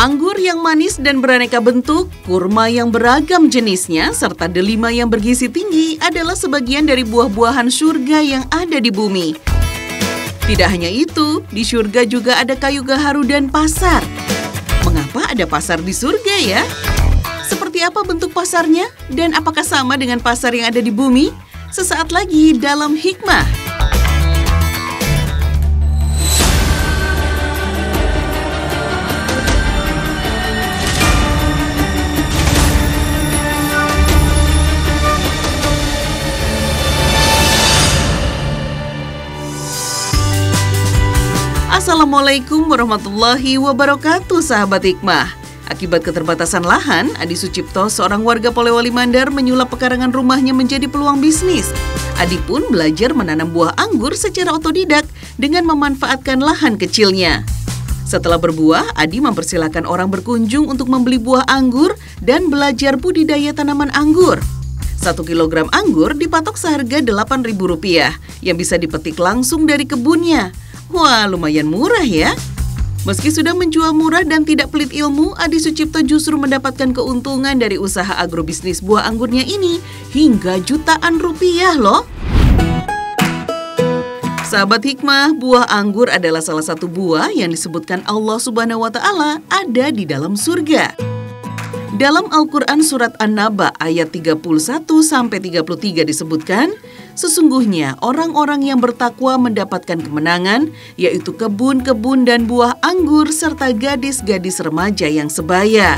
Anggur yang manis dan beraneka bentuk, kurma yang beragam jenisnya, serta delima yang bergizi tinggi adalah sebagian dari buah-buahan surga yang ada di bumi. Tidak hanya itu, di surga juga ada kayu gaharu dan pasar. Mengapa ada pasar di surga ya? Seperti apa bentuk pasarnya? Dan apakah sama dengan pasar yang ada di bumi? Sesaat lagi dalam Hikmah. Assalamualaikum warahmatullahi wabarakatuh, sahabat Hikmah. Akibat keterbatasan lahan, Adi Sucipto, seorang warga Polewali Mandar, menyulap pekarangan rumahnya menjadi peluang bisnis. Adi pun belajar menanam buah anggur secara otodidak dengan memanfaatkan lahan kecilnya. Setelah berbuah, Adi mempersilahkan orang berkunjung untuk membeli buah anggur dan belajar budidaya tanaman anggur. 1 kilogram anggur dipatok seharga Rp8.000 yang bisa dipetik langsung dari kebunnya. Wah, lumayan murah ya. Meski sudah menjual murah dan tidak pelit ilmu, Adi Sucipto justru mendapatkan keuntungan dari usaha agrobisnis buah anggurnya ini hingga jutaan rupiah loh. Sahabat Hikmah, buah anggur adalah salah satu buah yang disebutkan Allah Subhanahu wa Ta'ala ada di dalam surga. Dalam Al-Quran surat An-Naba ayat 31-33 disebutkan, sesungguhnya orang-orang yang bertakwa mendapatkan kemenangan, yaitu kebun-kebun dan buah anggur serta gadis-gadis remaja yang sebaya.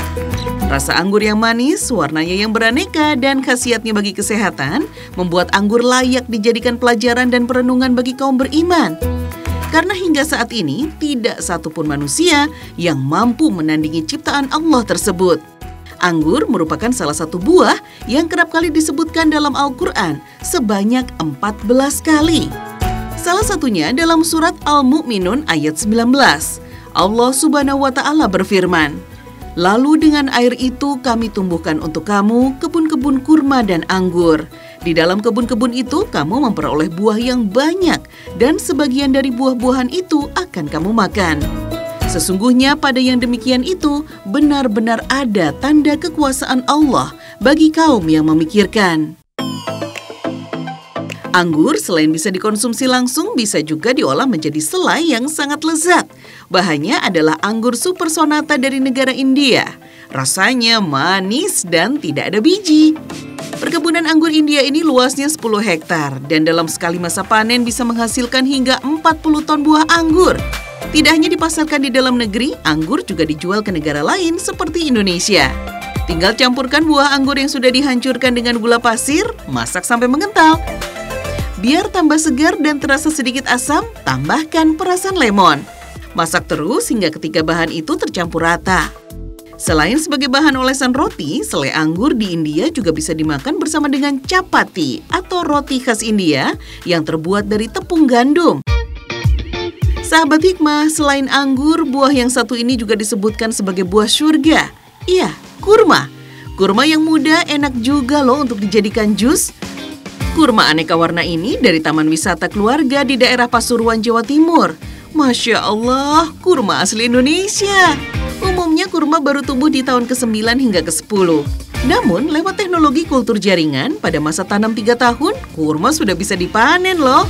Rasa anggur yang manis, warnanya yang beraneka, dan khasiatnya bagi kesehatan membuat anggur layak dijadikan pelajaran dan perenungan bagi kaum beriman. Karena hingga saat ini tidak satupun manusia yang mampu menandingi ciptaan Allah tersebut. Anggur merupakan salah satu buah yang kerap kali disebutkan dalam Al-Quran sebanyak 14 kali. Salah satunya dalam surat Al-Mu'minun ayat 19. Allah Subhanahu wa Ta'ala berfirman, "Lalu dengan air itu kami tumbuhkan untuk kamu kebun-kebun kurma dan anggur. Di dalam kebun-kebun itu kamu memperoleh buah yang banyak dan sebagian dari buah-buahan itu akan kamu makan. Sesungguhnya pada yang demikian itu benar-benar ada tanda kekuasaan Allah bagi kaum yang memikirkan." Anggur selain bisa dikonsumsi langsung, bisa juga diolah menjadi selai yang sangat lezat. Bahannya adalah anggur super sonata dari negara India. Rasanya manis dan tidak ada biji. Perkebunan anggur India ini luasnya 10 hektar dan dalam sekali masa panen bisa menghasilkan hingga 40 ton buah anggur. Tidak hanya dipasarkan di dalam negeri, anggur juga dijual ke negara lain seperti Indonesia. Tinggal campurkan buah anggur yang sudah dihancurkan dengan gula pasir, masak sampai mengental. Biar tambah segar dan terasa sedikit asam, tambahkan perasan lemon. Masak terus hingga ketiga bahan itu tercampur rata. Selain sebagai bahan olesan roti, selai anggur di India juga bisa dimakan bersama dengan chapati atau roti khas India yang terbuat dari tepung gandum. Sahabat Hikmah, selain anggur, buah yang satu ini juga disebutkan sebagai buah surga. Iya, kurma. Kurma yang muda enak juga loh untuk dijadikan jus. Kurma aneka warna ini dari Taman Wisata Keluarga di daerah Pasuruan, Jawa Timur. Masya Allah, kurma asli Indonesia. Umumnya kurma baru tumbuh di tahun ke-9 hingga ke-10. Namun, lewat teknologi kultur jaringan, pada masa tanam 3 tahun, kurma sudah bisa dipanen loh.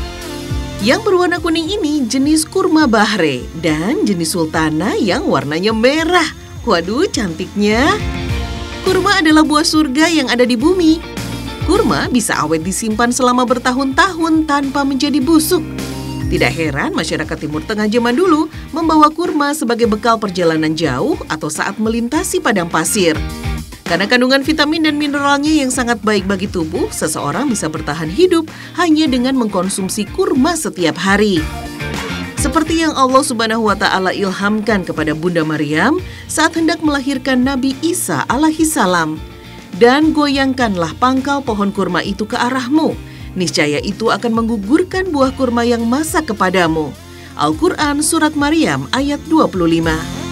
Yang berwarna kuning ini jenis kurma Bahre dan jenis sultana yang warnanya merah. Waduh, cantiknya. Kurma adalah buah surga yang ada di bumi. Kurma bisa awet disimpan selama bertahun-tahun tanpa menjadi busuk. Tidak heran masyarakat Timur Tengah zaman dulu membawa kurma sebagai bekal perjalanan jauh atau saat melintasi padang pasir. Karena kandungan vitamin dan mineralnya yang sangat baik bagi tubuh, seseorang bisa bertahan hidup hanya dengan mengkonsumsi kurma setiap hari. Seperti yang Allah Subhanahu wa Ta'ala ilhamkan kepada Bunda Maryam saat hendak melahirkan Nabi Isa alaihi salam. Dan goyangkanlah pangkal pohon kurma itu ke arahmu. Niscaya itu akan menggugurkan buah kurma yang masak kepadamu. Al-Quran Surat Maryam ayat 25.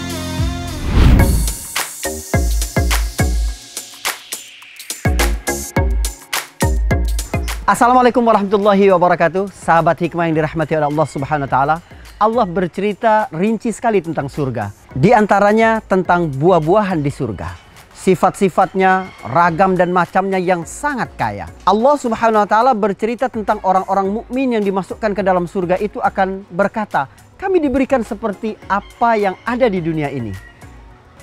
Assalamualaikum warahmatullahi wabarakatuh. Sahabat Hikmah yang dirahmati oleh Allah Subhanahu wa Ta'ala. Allah bercerita rinci sekali tentang surga. Di antaranya tentang buah-buahan di surga. Sifat-sifatnya, ragam dan macamnya yang sangat kaya. Allah Subhanahu wa Ta'ala bercerita tentang orang-orang mukmin yang dimasukkan ke dalam surga itu akan berkata, kami diberikan seperti apa yang ada di dunia ini.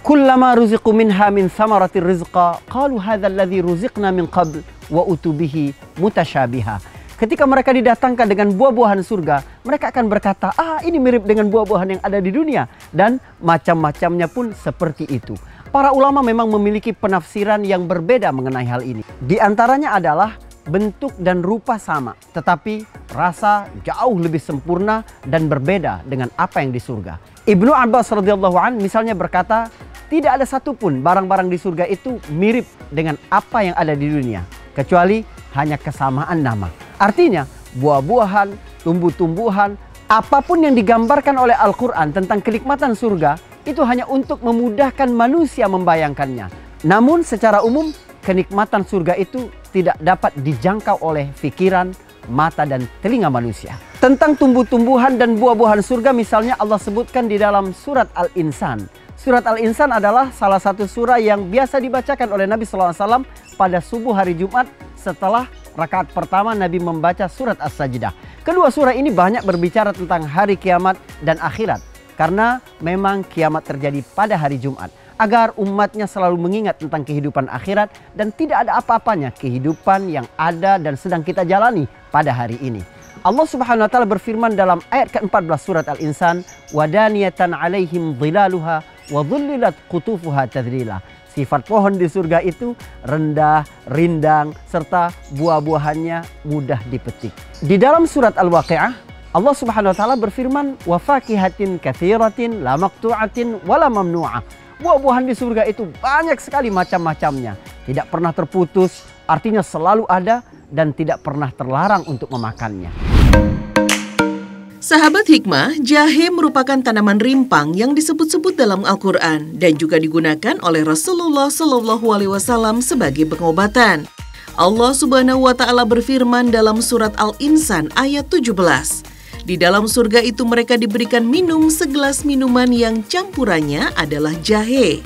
Kullama ruziqu minha min thamaratir rizqa qalu hadzal ladzi ruziqna min qabl wa utubihi mutasyabiha. Ketika mereka didatangkan dengan buah-buahan surga, mereka akan berkata, ini mirip dengan buah-buahan yang ada di dunia. Dan macam-macamnya pun seperti itu. Para ulama memang memiliki penafsiran yang berbeda mengenai hal ini. Di antaranya adalah bentuk dan rupa sama, tetapi rasa jauh lebih sempurna dan berbeda dengan apa yang di surga. Ibnu Abbas radhiyallahu an misalnya berkata, tidak ada satupun barang-barang di surga itu mirip dengan apa yang ada di dunia, kecuali hanya kesamaan nama. Artinya, buah-buahan, tumbuh-tumbuhan, apapun yang digambarkan oleh Al-Quran tentang kenikmatan surga, itu hanya untuk memudahkan manusia membayangkannya. Namun secara umum, kenikmatan surga itu tidak dapat dijangkau oleh pikiran, mata, dan telinga manusia. Tentang tumbuh-tumbuhan dan buah-buahan surga misalnya Allah sebutkan di dalam surat Al-Insan. Surat Al-Insan adalah salah satu surah yang biasa dibacakan oleh Nabi SAW pada subuh hari Jumat setelah rakaat pertama Nabi membaca surat As-Sajdah. Kedua surah ini banyak berbicara tentang hari kiamat dan akhirat. Karena memang kiamat terjadi pada hari Jumat. Agar umatnya selalu mengingat tentang kehidupan akhirat dan tidak ada apa-apanya kehidupan yang ada dan sedang kita jalani pada hari ini. Allah Subhanahu wa Ta'ala berfirman dalam ayat ke-14 surat Al-Insan, wadaniyatan alaihim dhilaluha wa dhullilat qutufuha tadlila. Sifat pohon di surga itu rendah, rindang, serta buah-buahannya mudah dipetik. Di dalam surat Al-Waqi'ah, Allah Subhanahu wa Ta'ala berfirman, wa fakihatin katsiratin la maqtu'atin wa la mamnu'ah. Buah-buahan di surga itu banyak sekali macam-macamnya. Tidak pernah terputus, artinya selalu ada dan tidak pernah terlarang untuk memakannya. Sahabat hikmah, jahe merupakan tanaman rimpang yang disebut-sebut dalam Al-Quran dan juga digunakan oleh Rasulullah SAW sebagai pengobatan. Allah Subhanahu wa Ta'ala berfirman dalam surat Al-Insan ayat 17. Di dalam surga itu mereka diberikan minum segelas minuman yang campurannya adalah jahe.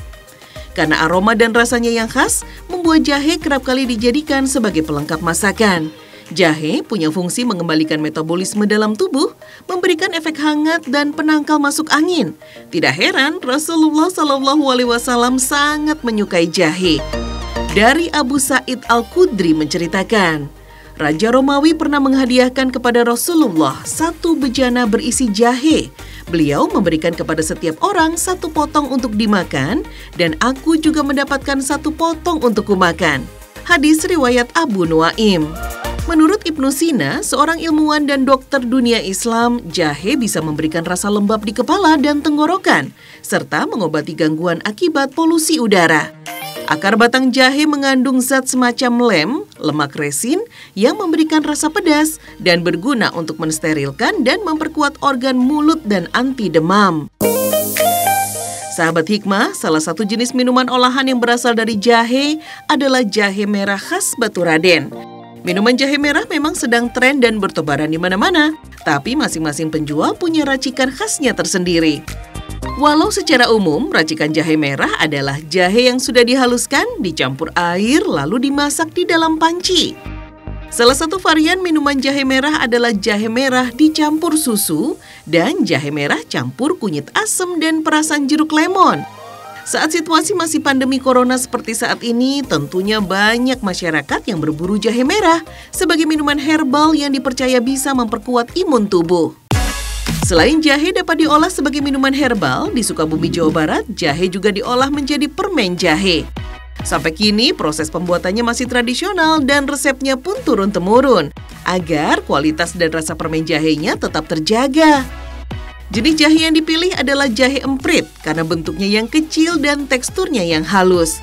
Karena aroma dan rasanya yang khas, membuat jahe kerap kali dijadikan sebagai pelengkap masakan. Jahe punya fungsi mengembalikan metabolisme dalam tubuh, memberikan efek hangat dan penangkal masuk angin. Tidak heran Rasulullah SAW sangat menyukai jahe. Dari Abu Sa'id Al-Khudri menceritakan, Raja Romawi pernah menghadiahkan kepada Rasulullah satu bejana berisi jahe. Beliau memberikan kepada setiap orang satu potong untuk dimakan, dan aku juga mendapatkan satu potong untuk kumakan. Hadis riwayat Abu Nuaim. Menurut Ibnu Sina, seorang ilmuwan dan dokter dunia Islam, jahe bisa memberikan rasa lembab di kepala dan tenggorokan, serta mengobati gangguan akibat polusi udara. Akar batang jahe mengandung zat semacam lem, lemak resin, yang memberikan rasa pedas dan berguna untuk mensterilkan dan memperkuat organ mulut dan anti demam. Sahabat hikmah, salah satu jenis minuman olahan yang berasal dari jahe adalah jahe merah khas Baturaden. Minuman jahe merah memang sedang tren dan bertebaran di mana-mana, tapi masing-masing penjual punya racikan khasnya tersendiri. Walau secara umum, racikan jahe merah adalah jahe yang sudah dihaluskan, dicampur air, lalu dimasak di dalam panci. Salah satu varian minuman jahe merah adalah jahe merah dicampur susu dan jahe merah campur kunyit asam dan perasan jeruk lemon. Saat situasi masih pandemi corona seperti saat ini, tentunya banyak masyarakat yang berburu jahe merah sebagai minuman herbal yang dipercaya bisa memperkuat imun tubuh. Selain jahe dapat diolah sebagai minuman herbal, di Sukabumi, Jawa Barat, jahe juga diolah menjadi permen jahe. Sampai kini, proses pembuatannya masih tradisional dan resepnya pun turun-temurun, agar kualitas dan rasa permen jahenya tetap terjaga. Jenis jahe yang dipilih adalah jahe emprit karena bentuknya yang kecil dan teksturnya yang halus.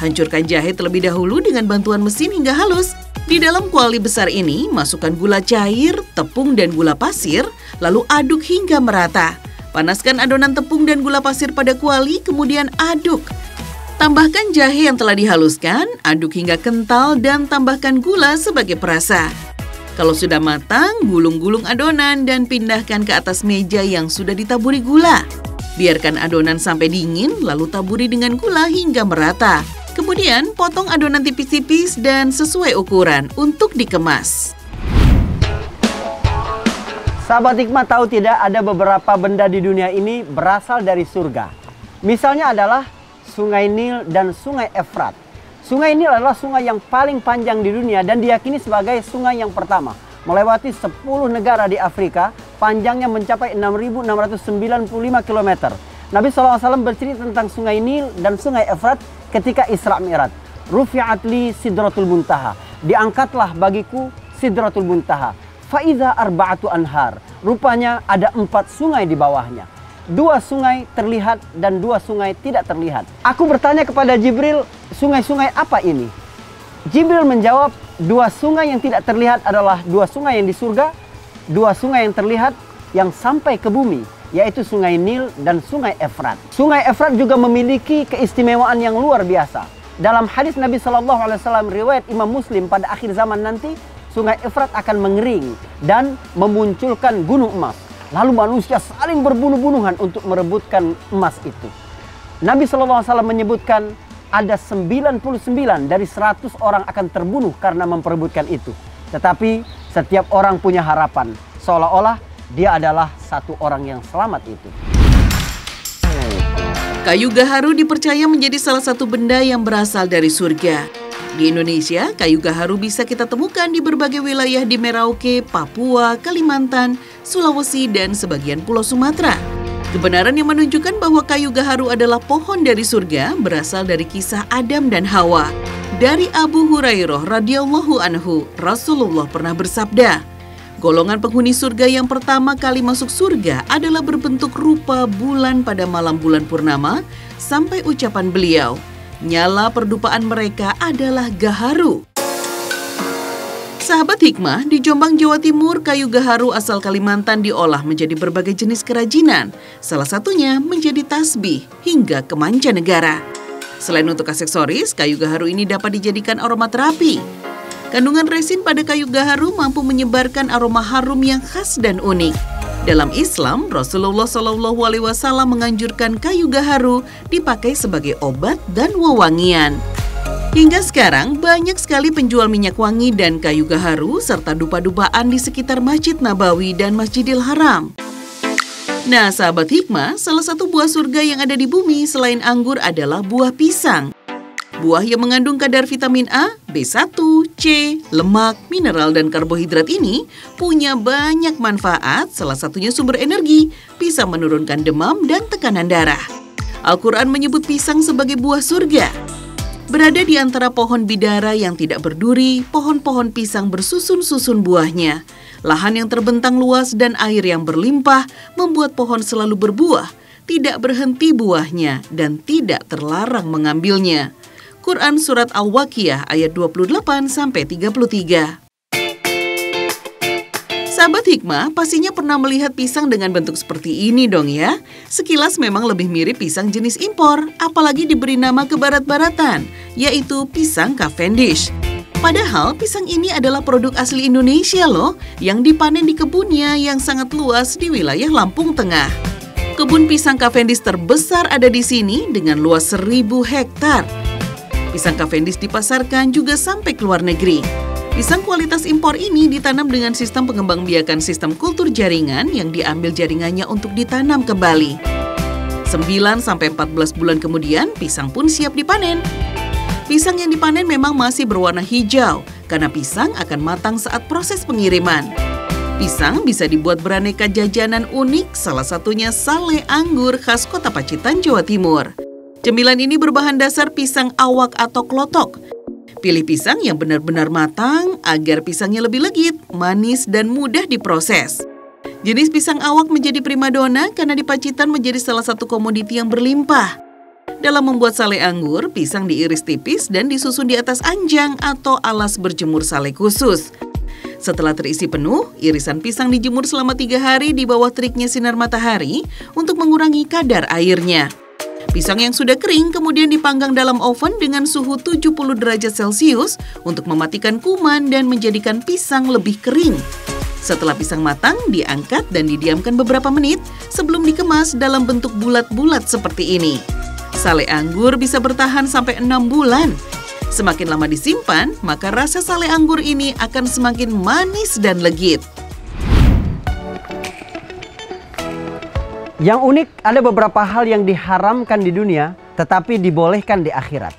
Hancurkan jahe terlebih dahulu dengan bantuan mesin hingga halus. Di dalam kuali besar ini, masukkan gula cair, tepung, dan gula pasir, lalu aduk hingga merata. Panaskan adonan tepung dan gula pasir pada kuali, kemudian aduk. Tambahkan jahe yang telah dihaluskan, aduk hingga kental, dan tambahkan gula sebagai perasa. Kalau sudah matang, gulung-gulung adonan dan pindahkan ke atas meja yang sudah ditaburi gula. Biarkan adonan sampai dingin, lalu taburi dengan gula hingga merata. Kemudian, potong adonan tipis-tipis dan sesuai ukuran untuk dikemas. Sahabat hikmah, tahu tidak ada beberapa benda di dunia ini berasal dari surga. Misalnya adalah Sungai Nil dan Sungai Efrat. Sungai Nil adalah sungai yang paling panjang di dunia dan diyakini sebagai sungai yang pertama. Melewati 10 negara di Afrika, panjangnya mencapai 6.695 km. Nabi SAW bercerita tentang Sungai Nil dan Sungai Efrat ketika Isra Mi'raj. Rufi'at li sidratul muntaha. Diangkatlah bagiku sidratul muntaha. Faiza arba'atu anhar. Rupanya ada 4 sungai di bawahnya. 2 sungai terlihat dan 2 sungai tidak terlihat. Aku bertanya kepada Jibril, sungai-sungai apa ini? Jibril menjawab, 2 sungai yang tidak terlihat adalah 2 sungai yang di surga, 2 sungai yang terlihat yang sampai ke bumi, yaitu Sungai Nil dan Sungai Efrat. Sungai Efrat juga memiliki keistimewaan yang luar biasa. Dalam hadis Nabi SAW riwayat Imam Muslim, pada akhir zaman nanti, Sungai Efrat akan mengering dan memunculkan gunung emas. Lalu manusia saling berbunuh-bunuhan untuk merebutkan emas itu. Nabi SAW menyebutkan ada 99 dari 100 orang akan terbunuh karena memperebutkan itu. Tetapi setiap orang punya harapan, seolah-olah dia adalah satu orang yang selamat itu. Kayu gaharu dipercaya menjadi salah satu benda yang berasal dari surga. Di Indonesia, kayu gaharu bisa kita temukan di berbagai wilayah di Merauke, Papua, Kalimantan, Sulawesi, dan sebagian Pulau Sumatera. Kebenaran yang menunjukkan bahwa kayu gaharu adalah pohon dari surga berasal dari kisah Adam dan Hawa. Dari Abu Hurairah radhiyallahu anhu, Rasulullah pernah bersabda, golongan penghuni surga yang pertama kali masuk surga adalah berbentuk rupa bulan pada malam bulan purnama, sampai ucapan beliau, nyala perdupaan mereka adalah gaharu. Sahabat hikmah, di Jombang, Jawa Timur, kayu gaharu asal Kalimantan diolah menjadi berbagai jenis kerajinan. Salah satunya menjadi tasbih hingga ke mancanegara. Selain untuk aksesoris, kayu gaharu ini dapat dijadikan aromaterapi. Kandungan resin pada kayu gaharu mampu menyebarkan aroma harum yang khas dan unik. Dalam Islam, Rasulullah SAW menganjurkan kayu gaharu dipakai sebagai obat dan wewangian. Hingga sekarang, banyak sekali penjual minyak wangi dan kayu gaharu serta dupa-dupaan di sekitar Masjid Nabawi dan Masjidil Haram. Nah, sahabat hikmah, salah satu buah surga yang ada di bumi selain anggur adalah buah pisang. Buah yang mengandung kadar vitamin A, B1, C, lemak, mineral, dan karbohidrat ini punya banyak manfaat, salah satunya sumber energi, bisa menurunkan demam dan tekanan darah. Al-Quran menyebut pisang sebagai buah surga. Berada di antara pohon bidara yang tidak berduri, pohon-pohon pisang bersusun-susun buahnya. Lahan yang terbentang luas dan air yang berlimpah membuat pohon selalu berbuah, tidak berhenti buahnya, dan tidak terlarang mengambilnya. Quran Surat Al-Waqiah ayat 28-33. Sahabat hikmah, pastinya pernah melihat pisang dengan bentuk seperti ini dong ya. Sekilas memang lebih mirip pisang jenis impor, apalagi diberi nama kebarat-baratan, yaitu pisang Cavendish. Padahal pisang ini adalah produk asli Indonesia loh, yang dipanen di kebunnya yang sangat luas di wilayah Lampung Tengah. Kebun pisang Cavendish terbesar ada di sini dengan luas 1000 hektar. Pisang Cavendish dipasarkan juga sampai ke luar negeri. Pisang kualitas impor ini ditanam dengan sistem pengembangbiakan sistem kultur jaringan yang diambil jaringannya untuk ditanam kembali. 9-14 bulan kemudian, pisang pun siap dipanen. Pisang yang dipanen memang masih berwarna hijau, karena pisang akan matang saat proses pengiriman. Pisang bisa dibuat beraneka jajanan unik, salah satunya sale anggur khas Kota Pacitan, Jawa Timur. Cemilan ini berbahan dasar pisang awak atau klotok. Pilih pisang yang benar-benar matang agar pisangnya lebih legit, manis, dan mudah diproses. Jenis pisang awak menjadi primadona karena di Pacitan menjadi salah satu komoditi yang berlimpah. Dalam membuat sale anggur, pisang diiris tipis dan disusun di atas anjang atau alas berjemur sale khusus. Setelah terisi penuh, irisan pisang dijemur selama 3 hari di bawah teriknya sinar matahari untuk mengurangi kadar airnya. Pisang yang sudah kering kemudian dipanggang dalam oven dengan suhu 70 derajat Celcius untuk mematikan kuman dan menjadikan pisang lebih kering. Setelah pisang matang, diangkat dan didiamkan beberapa menit sebelum dikemas dalam bentuk bulat-bulat seperti ini. Sale anggur bisa bertahan sampai 6 bulan. Semakin lama disimpan, maka rasa sale anggur ini akan semakin manis dan legit. Yang unik, ada beberapa hal yang diharamkan di dunia, tetapi dibolehkan di akhirat.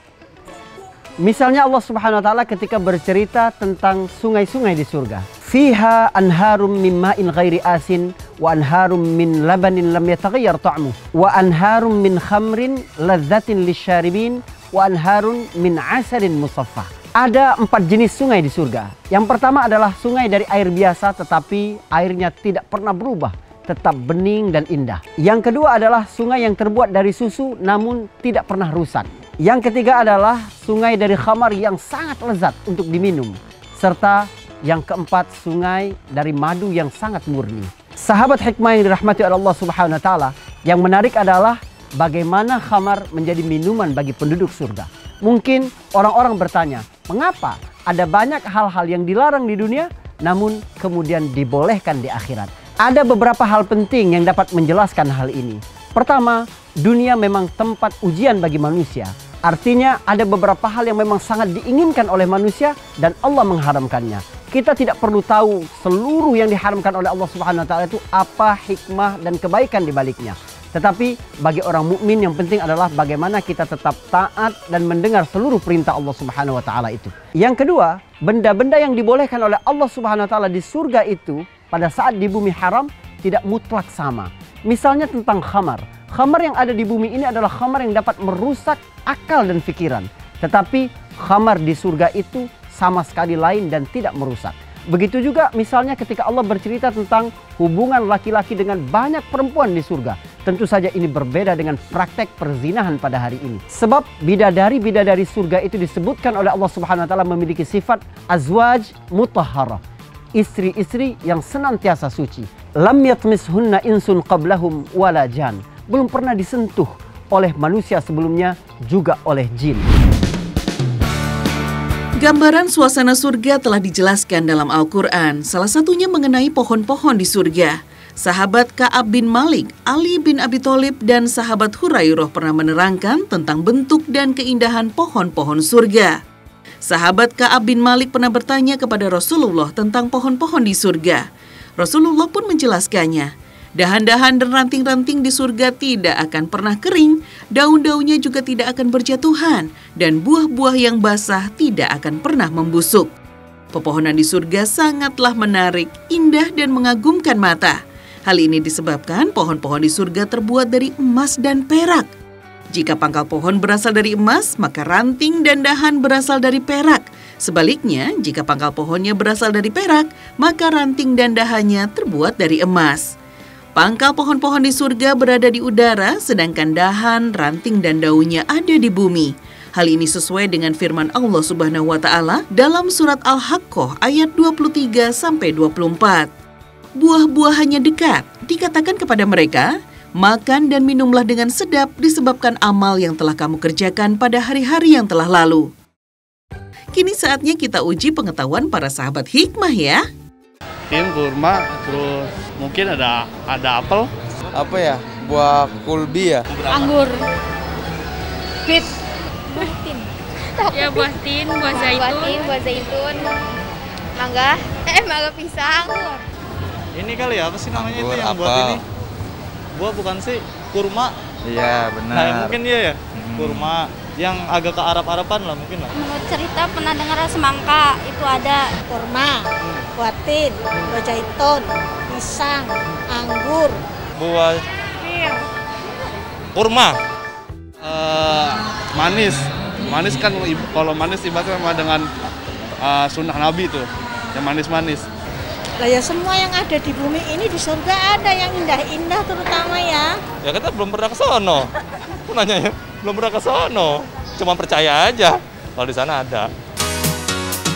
Misalnya Allah Subhanahu wa Ta'ala ketika bercerita tentang sungai-sungai di surga. Fiha anharum min ma'in ghairi asin wa anharum min labanin lam yataghayyar ta'muh wa anharum min khamrin ladzatin lisyaribin wa anharun min asalin musaffah. Ada 4 jenis sungai di surga. Yang pertama adalah sungai dari air biasa tetapi airnya tidak pernah berubah, tetap bening dan indah. Yang kedua adalah sungai yang terbuat dari susu namun tidak pernah rusak. Yang ketiga adalah sungai dari khamar yang sangat lezat untuk diminum. Serta yang keempat, sungai dari madu yang sangat murni. Sahabat hikmah yang dirahmati oleh Allah Subhanahu wa Ta'ala, yang menarik adalah bagaimana khamar menjadi minuman bagi penduduk surga. Mungkin orang-orang bertanya, mengapa ada banyak hal-hal yang dilarang di dunia namun kemudian dibolehkan di akhirat? Ada beberapa hal penting yang dapat menjelaskan hal ini. Pertama, dunia memang tempat ujian bagi manusia. Artinya ada beberapa hal yang memang sangat diinginkan oleh manusia dan Allah mengharamkannya. Kita tidak perlu tahu seluruh yang diharamkan oleh Allah Subhanahu wa Ta'ala itu apa hikmah dan kebaikan di baliknya. Tetapi bagi orang mukmin yang penting adalah bagaimana kita tetap taat dan mendengar seluruh perintah Allah Subhanahu wa Ta'ala itu. Yang kedua, benda-benda yang dibolehkan oleh Allah Subhanahu wa Ta'ala di surga itu pada saat di bumi haram tidak mutlak sama. Misalnya tentang khamar. Khamar yang ada di bumi ini adalah khamar yang dapat merusak akal dan pikiran. Tetapi khamar di surga itu sama sekali lain dan tidak merusak. Begitu juga misalnya ketika Allah bercerita tentang hubungan laki-laki dengan banyak perempuan di surga. Tentu saja ini berbeda dengan praktek perzinahan pada hari ini. Sebab bidadari-bidadari surga itu disebutkan oleh Allah Subhanahu wa Ta'ala memiliki sifat azwaj mutahharah. Istri-istri yang senantiasa suci. Lam yatmishunna insun qablahum wala jan. Belum pernah disentuh oleh manusia sebelumnya, juga oleh jin. Gambaran suasana surga telah dijelaskan dalam Al-Quran, salah satunya mengenai pohon-pohon di surga. Sahabat Ka'ab bin Malik, Ali bin Abi Thalib, dan sahabat Hurairah pernah menerangkan tentang bentuk dan keindahan pohon-pohon surga. Sahabat Ka'ab bin Malik pernah bertanya kepada Rasulullah tentang pohon-pohon di surga. Rasulullah pun menjelaskannya. Dahan-dahan dan ranting-ranting di surga tidak akan pernah kering, daun-daunnya juga tidak akan berjatuhan, dan buah-buah yang basah tidak akan pernah membusuk. Pepohonan di surga sangatlah menarik, indah dan mengagumkan mata. Hal ini disebabkan pohon-pohon di surga terbuat dari emas dan perak. Jika pangkal pohon berasal dari emas, maka ranting dan dahan berasal dari perak. Sebaliknya, jika pangkal pohonnya berasal dari perak, maka ranting dan dahannya terbuat dari emas. Pangkal pohon-pohon di surga berada di udara, sedangkan dahan, ranting, dan daunnya ada di bumi. Hal ini sesuai dengan firman Allah Subhanahu wa Ta'ala dalam surat Al-Haqqah ayat 23-24. Buah-buahannya dekat, dikatakan kepada mereka, makan dan minumlah dengan sedap disebabkan amal yang telah kamu kerjakan pada hari-hari yang telah lalu. Kini saatnya kita uji pengetahuan para sahabat hikmah ya. Kurma, terus mungkin ada apel. Apa ya? Buah kulbi ya? Anggur. Fit. Buah tin. Ya buah tin, buah zaitun. Buah zaitun. Mangga. Mangga pisang. Ini kali ya, apa sih namanya Anggur, itu yang buat ini? Buah bukan sih? Kurma. Iya, benar. Nah, mungkin iya ya. Kurma yang agak ke Arab-Araban lah mungkin lah. Menurut cerita pernah dengar semangka itu ada kurma, buah tin, buah zaitun, pisang, anggur, Buah Kurma. Manis kan, kalau manis ibaratnya sama dengan sunnah Nabi tuh, yang manis-manis. Lah ya semua yang ada di bumi ini di surga ada yang indah-indah terutama ya. Ya kita belum pernah ke sono. Aku nanya ya, belum pernah ke sono. Cuma percaya aja kalau di sana ada.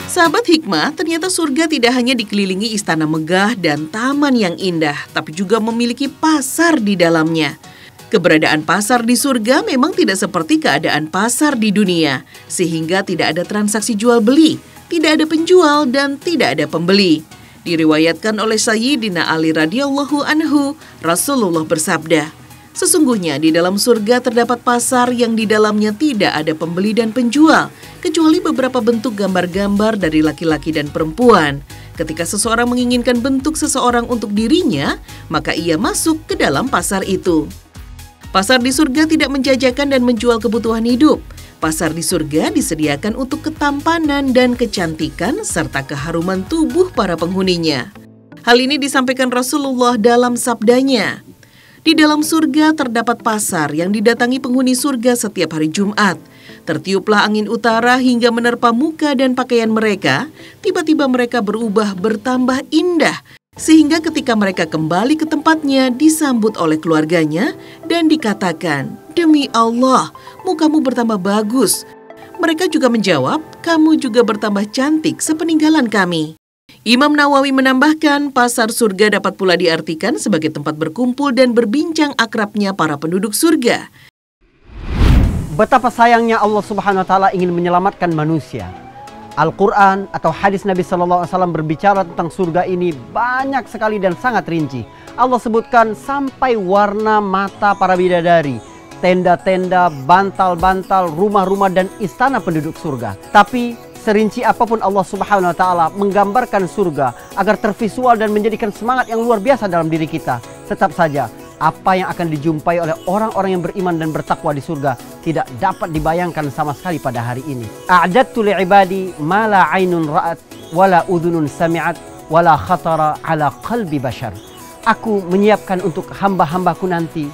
Sahabat hikmah, ternyata surga tidak hanya dikelilingi istana megah dan taman yang indah, tapi juga memiliki pasar di dalamnya. Keberadaan pasar di surga memang tidak seperti keadaan pasar di dunia, sehingga tidak ada transaksi jual beli, tidak ada penjual dan tidak ada pembeli. Diriwayatkan oleh Sayyidina Ali radhiyallahu anhu, Rasulullah bersabda, "Sesungguhnya di dalam surga terdapat pasar yang di dalamnya tidak ada pembeli dan penjual, kecuali beberapa bentuk gambar-gambar dari laki-laki dan perempuan. Ketika seseorang menginginkan bentuk seseorang untuk dirinya, maka ia masuk ke dalam pasar itu." Pasar di surga tidak menjajakan dan menjual kebutuhan hidup. Pasar di surga disediakan untuk ketampanan dan kecantikan serta keharuman tubuh para penghuninya. Hal ini disampaikan Rasulullah dalam sabdanya, "Di dalam surga terdapat pasar yang didatangi penghuni surga setiap hari Jumat. Tertiuplah angin utara hingga menerpa muka dan pakaian mereka. Tiba-tiba mereka berubah bertambah indah, sehingga ketika mereka kembali ke tempatnya disambut oleh keluarganya dan dikatakan, 'Demi Allah, mukamu bertambah bagus.' Mereka juga menjawab, 'Kamu juga bertambah cantik sepeninggalan kami.'" Imam Nawawi menambahkan, pasar surga dapat pula diartikan sebagai tempat berkumpul dan berbincang akrabnya para penduduk surga. Betapa sayangnya Allah Subhanahu wa taala ingin menyelamatkan manusia. Al-Quran atau hadis Nabi SAW berbicara tentang surga ini banyak sekali dan sangat rinci. Allah sebutkan sampai warna mata para bidadari, tenda-tenda, bantal-bantal, rumah-rumah dan istana penduduk surga. Tapi serinci apapun Allah Subhanahu wa taala menggambarkan surga agar tervisual dan menjadikan semangat yang luar biasa dalam diri kita, tetap saja apa yang akan dijumpai oleh orang-orang yang beriman dan bertakwa di surga tidak dapat dibayangkan sama sekali pada hari ini. A'dadtu li'ibadi ma la 'ainun ra'at wa la udhunun sami'at wa la khatara 'ala qalbi bashar. Aku menyiapkan untuk hamba-hambaku nanti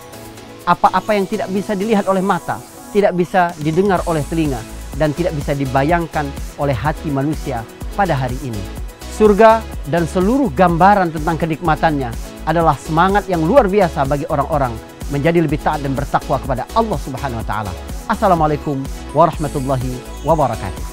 apa-apa yang tidak bisa dilihat oleh mata, tidak bisa didengar oleh telinga, dan tidak bisa dibayangkan oleh hati manusia pada hari ini. Surga dan seluruh gambaran tentang kenikmatannya adalah semangat yang luar biasa bagi orang-orang menjadi lebih taat dan bertakwa kepada Allah Subhanahu wa taala. Assalamualaikum warahmatullahi wabarakatuh.